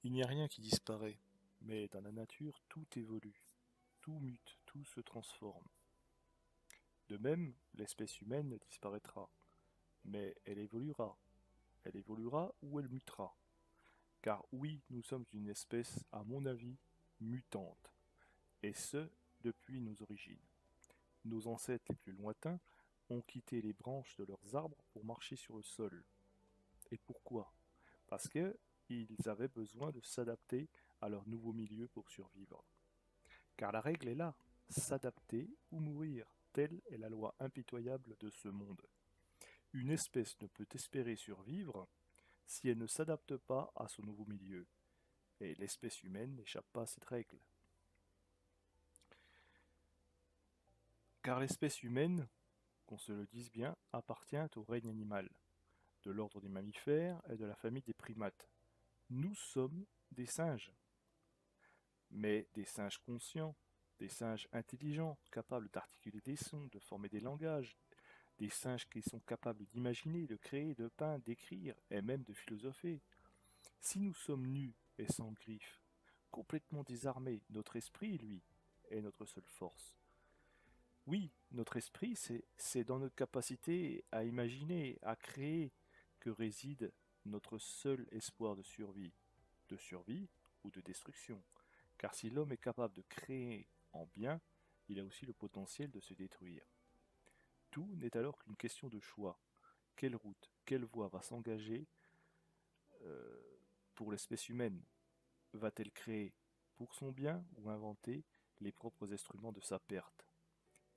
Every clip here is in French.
Il n'y a rien qui disparaît, mais dans la nature tout évolue, tout mute, tout se transforme. De même, l'espèce humaine disparaîtra, mais elle évoluera ou elle mutera. Car oui, nous sommes une espèce, à mon avis, mutante, et ce, depuis nos origines. Nos ancêtres les plus lointains ont quitté les branches de leurs arbres pour marcher sur le sol. Et pourquoi? Parce que ils avaient besoin de s'adapter à leur nouveau milieu pour survivre. Car la règle est là, s'adapter ou mourir, telle est la loi impitoyable de ce monde. Une espèce ne peut espérer survivre si elle ne s'adapte pas à son nouveau milieu, et l'espèce humaine n'échappe pas à cette règle. Car l'espèce humaine, qu'on se le dise bien, appartient au règne animal, de l'ordre des mammifères et de la famille des primates. Nous sommes des singes, mais des singes conscients, des singes intelligents, capables d'articuler des sons, de former des langages, des singes qui sont capables d'imaginer, de créer, de peindre, d'écrire et même de philosopher. Si nous sommes nus et sans griffes, complètement désarmés, notre esprit, lui, est notre seule force. Oui, notre esprit, c'est dans notre capacité à imaginer, à créer, que réside notre seul espoir de survie ou de destruction. Car si l'homme est capable de créer en bien, il a aussi le potentiel de se détruire. Tout n'est alors qu'une question de choix. Quelle route, quelle voie va s'engager euh, pour l'espèce humaine? Va-t-elle créer pour son bien ou inventer les propres instruments de sa perte?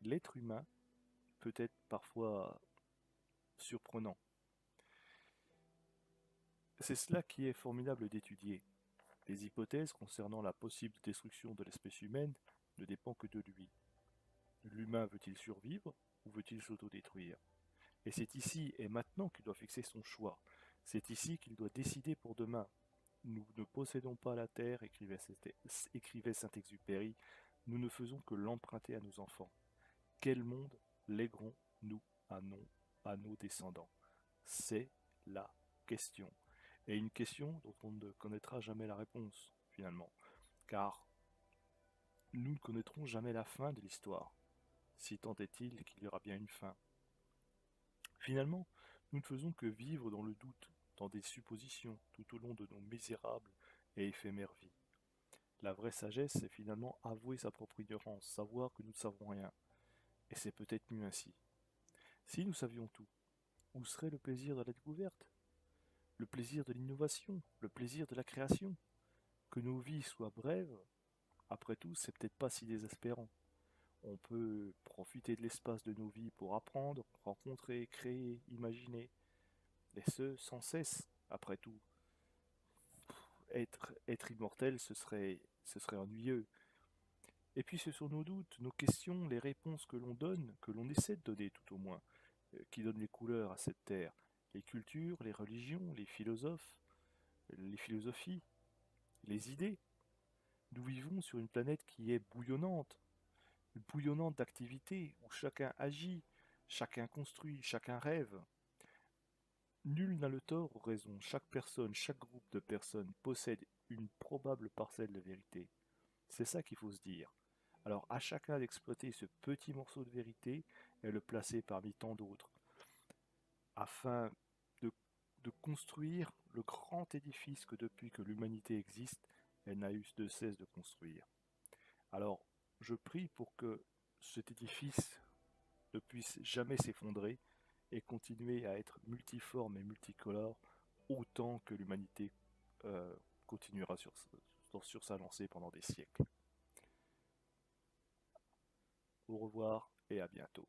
L'être humain peut être parfois surprenant. C'est cela qui est formidable d'étudier. Les hypothèses concernant la possible destruction de l'espèce humaine ne dépendent que de lui. L'humain veut-il survivre ou veut-il s'autodétruire? Et c'est ici et maintenant qu'il doit fixer son choix. C'est ici qu'il doit décider pour demain. Nous ne possédons pas la terre, écrivait Saint-Exupéry, nous ne faisons que l'emprunter à nos enfants. Quel monde léguerons-nous à nos descendants? C'est la question. Et une question dont on ne connaîtra jamais la réponse, finalement. Car nous ne connaîtrons jamais la fin de l'histoire, si tant est-il qu'il y aura bien une fin. Finalement, nous ne faisons que vivre dans le doute, dans des suppositions, tout au long de nos misérables et éphémères vies. La vraie sagesse, c'est finalement avouer sa propre ignorance, savoir que nous ne savons rien. Et c'est peut-être mieux ainsi. Si nous savions tout, où serait le plaisir de la découverte? Le plaisir de l'innovation? Le plaisir de la création? Que nos vies soient brèves, après tout, c'est peut-être pas si désespérant. On peut profiter de l'espace de nos vies pour apprendre, rencontrer, créer, imaginer. Et ce, sans cesse, après tout. Être immortel, ce serait ennuyeux. Et puis ce sont nos doutes, nos questions, les réponses que l'on donne, que l'on essaie de donner tout au moins, qui donnent les couleurs à cette terre. Les cultures, les religions, les philosophies, les idées. Nous vivons sur une planète qui est bouillonnante d'activités, où chacun agit, chacun construit, chacun rêve. Nul n'a le tort ou raison, chaque personne, chaque groupe de personnes possède une probable parcelle de vérité. C'est ça qu'il faut se dire. Alors à chacun d'exploiter ce petit morceau de vérité et le placer parmi tant d'autres, afin de, de construire le grand édifice que depuis que l'humanité existe, elle n'a eu de cesse de construire. Alors je prie pour que cet édifice ne puisse jamais s'effondrer et continuer à être multiforme et multicolore autant que l'humanité euh, continuera sur sa lancée pendant des siècles. Au revoir et à bientôt.